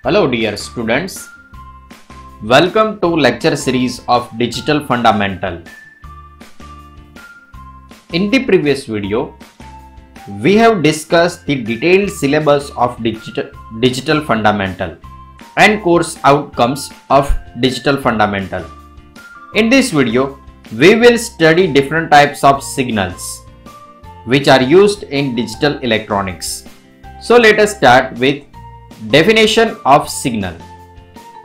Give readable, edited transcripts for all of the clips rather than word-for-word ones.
Hello dear students, welcome to lecture series of Digital Fundamental. In the previous video, we have discussed the detailed syllabus of Digital Fundamental and course outcomes of Digital Fundamental. In this video, we will study different types of signals which are used in digital electronics. So let us start with definition of signal.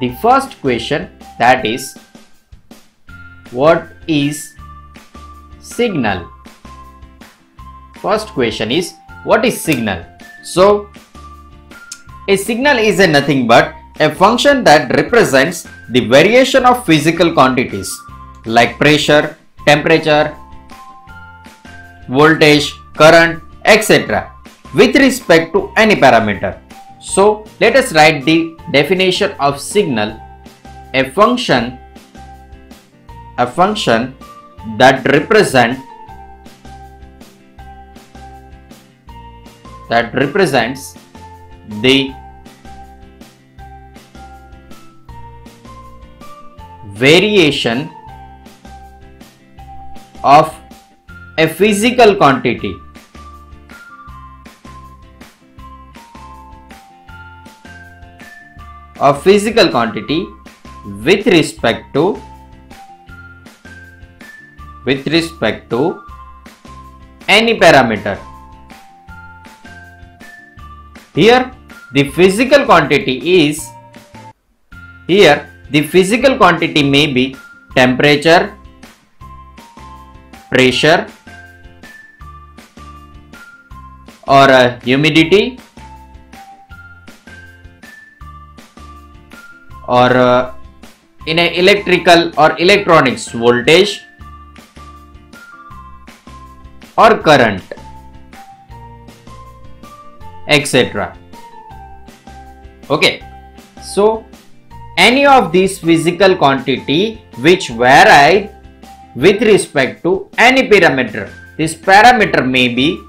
The first question, that is, what is signal? First question is, what is signal? So a signal is nothing but a function that represents the variation of physical quantities like pressure, temperature, voltage, current, etc. with respect to any parameter. So let us write the definition of signal: a function that represents the variation of a physical quantity with respect to any parameter. Here the physical quantity may be temperature, pressure, or humidity, or in a electrical or electronics, voltage or current, etc. Okay, so any of these physical quantity which vary with respect to any parameter. This parameter may be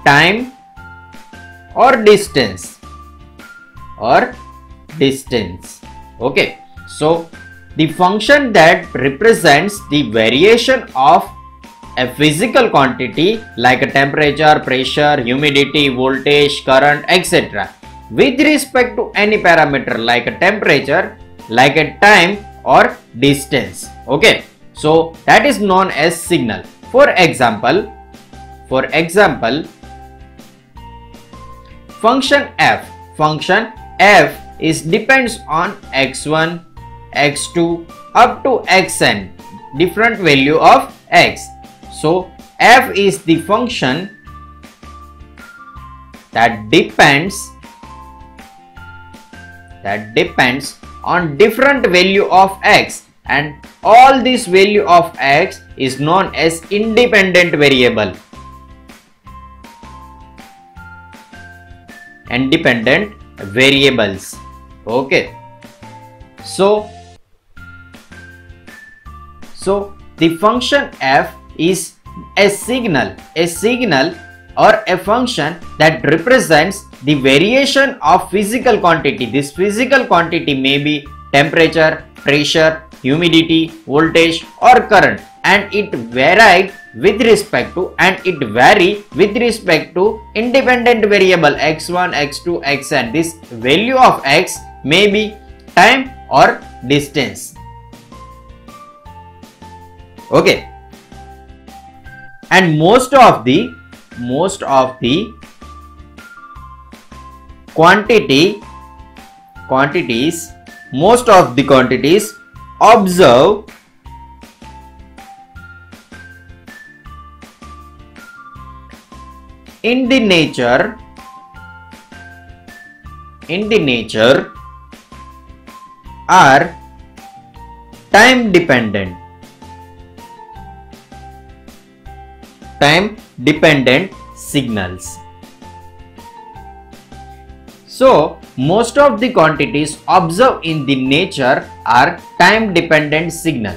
time or distance. Okay, so the function that represents the variation of a physical quantity like a temperature, pressure, humidity, voltage, current, etc. with respect to any parameter like a temperature, like a time or distance. Okay, so that is known as signal. For example, function f is depends on x1, x2 up to xn, different value of x. So f is the function that depends on different value of x, and all this value of x is known as independent variable. Independent variables. Okay, so the function f is a signal or a function that represents the variation of physical quantity. This physical quantity may be temperature, pressure, humidity, voltage or current, and it vary with respect to independent variable x1, x2, xn. This value of x may be time or distance. Okay, and most of the quantities observe in the nature are time dependent signals. So most of the quantities observed in the nature are time dependent signal.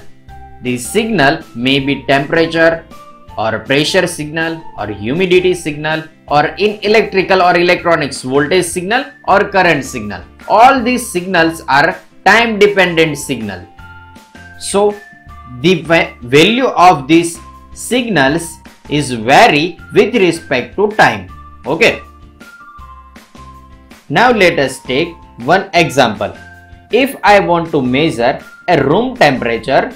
The signal may be temperature, or pressure signal or humidity signal, or in electrical or electronics voltage signal or current signal. All these signals are time dependent signal. So the value of these signals is vary with respect to time. Okay. Now let us take one example. If I want to measure a room temperature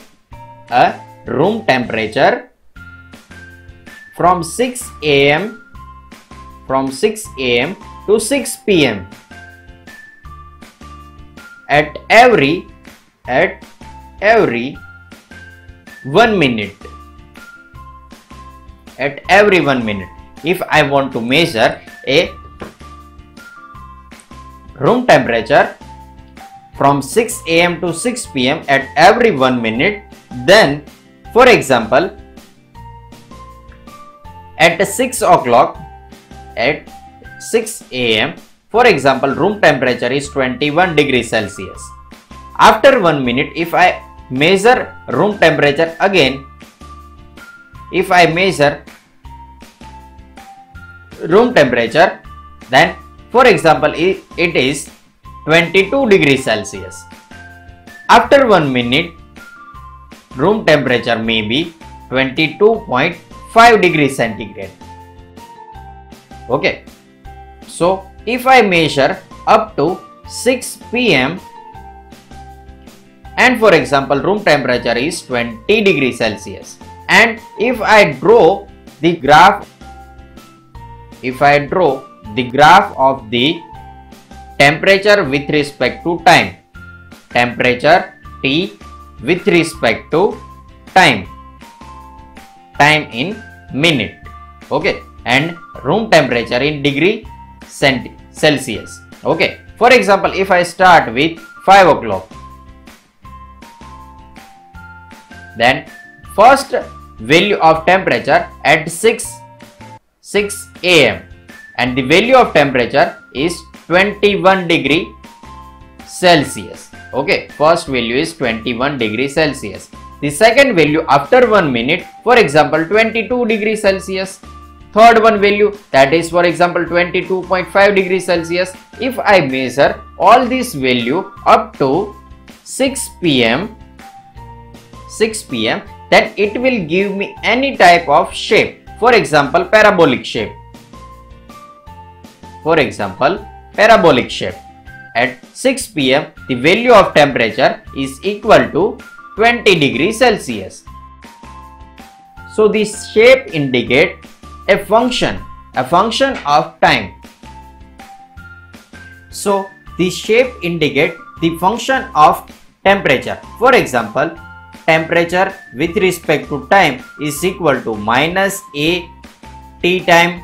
from 6 a.m. to 6 p.m. at every 1 minute. At every 1 minute, if I want to measure a room temperature from 6 a.m. to 6 p.m. at every 1 minute, then for example at 6 o'clock at 6 a.m. for example room temperature is 21 degrees Celsius. After 1 minute, if I measure room temperature again, if I measure room temperature, then for example it is 22 degrees Celsius. After 1 minute, room temperature may be 22.5 degrees centigrade. Okay. So if I measure up to 6 p.m. and for example room temperature is 20 degrees Celsius, and if I draw the graph of the temperature with respect to time, temperature T with respect to time in minute, okay, and room temperature in degree Celsius. Okay, for example if I start with 5 o'clock, then first value of temperature at 6 a.m. and the value of temperature is 21 degree Celsius. Okay, first value is 21 degree Celsius. The second value after 1 minute, for example 22 degrees Celsius. Third one value, that is for example 22.5 degrees Celsius. If I measure all these value up to 6 p.m. then it will give me any type of shape. For example parabolic shape. At 6 p.m. the value of temperature is equal to 20 degrees Celsius. So this shape indicate a function of time. So the shape indicate the function of temperature. For example, temperature with respect to time is equal to minus a t time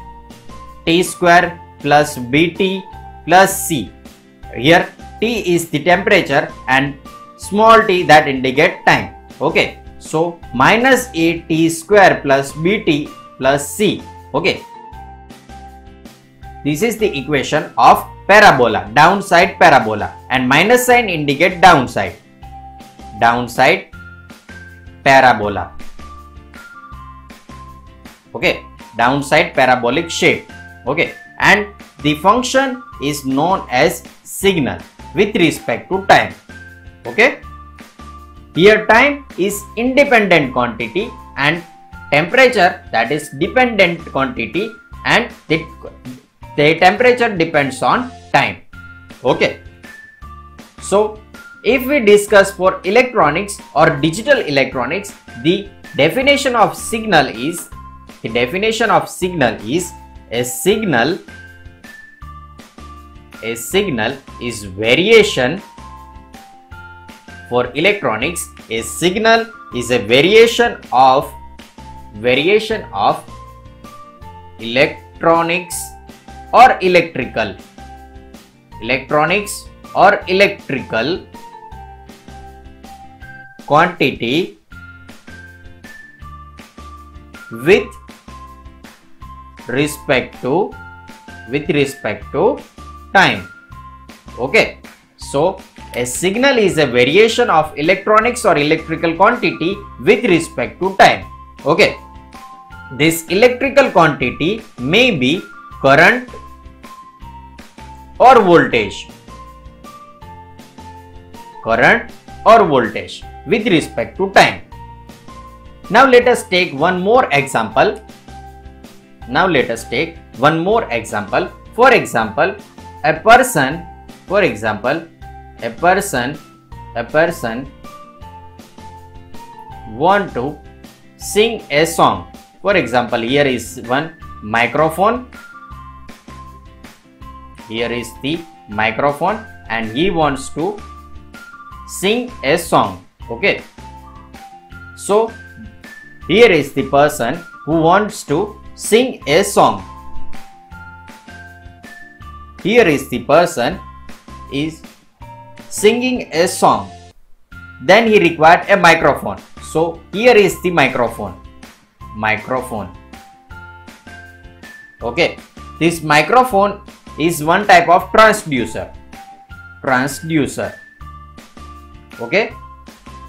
t square plus bt plus c. Here T is the temperature and small t that indicate time. Okay, so minus a t square plus bt plus c. Okay, this is the equation of parabola, downside parabola, and minus sign indicate downside parabola. Okay, downside parabolic shape. Okay, and the function is known as signal with respect to time. Okay, here time is independent quantity and temperature that is dependent quantity, and the temperature depends on time. Okay, so if we discuss for electronics or digital electronics, the definition of signal is a signal is variation. For electronics, a signal is a variation of electronics or electrical quantity with respect to time. Okay, so a signal is a variation of electronics or electrical quantity with respect to time. Okay, This electrical quantity may be current or voltage. Current or voltage with respect to time. Now let us take one more example. For example, a person want to sing a song. For example, here is one microphone. Here is the microphone and he wants to sing a song. Okay. So here is the person who wants to sing a song. Here is the person is singing a song. Then he required a microphone. So here is the microphone. Okay. This microphone is one type of transducer. Okay.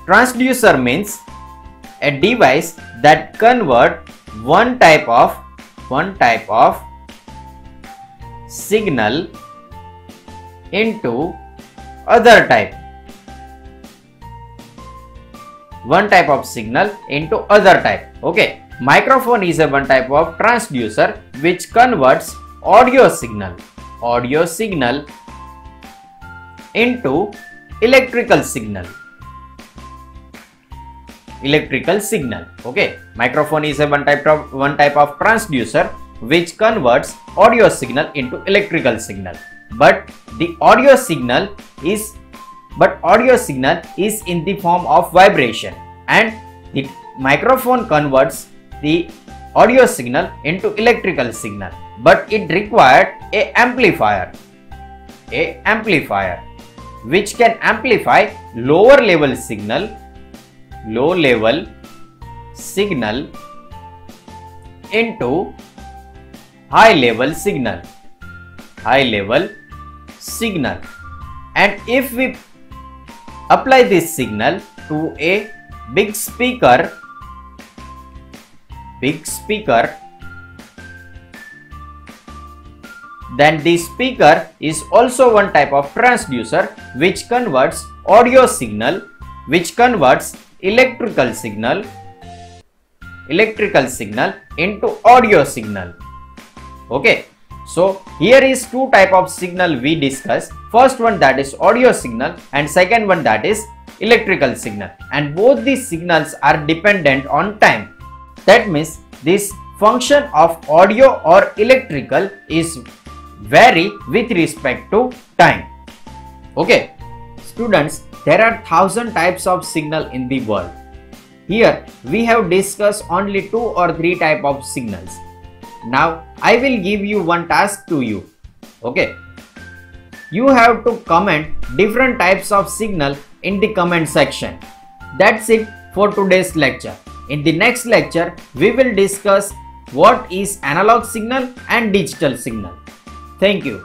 Transducer means a device that convert one type of signal into other type. Okay. Microphone is a one type of transducer which converts audio signal into electrical signal. Okay. Microphone is a one type of transducer which converts audio signal into electrical signal. But audio signal is in the form of vibration, and the microphone converts the audio signal into electrical signal. But it required a amplifier which can amplify low level signal into high level signal. And if we apply this signal to a big speaker, then the speaker is also one type of transducer which converts audio signal, electrical signal into audio signal. Okay. So here is two type of signal we discussed. First one, that is audio signal, and second one, that is electrical signal, and both these signals are dependent on time. That means this function of audio or electrical is vary with respect to time. Okay. Students, there are 1000 types of signal in the world. Here we have discussed only 2 or 3 type of signals. Now I will give you one task to you. Okay. You have to comment different types of signal in the comment section. That's it for today's lecture. In the next lecture, we will discuss what is analog signal and digital signal. Thank you.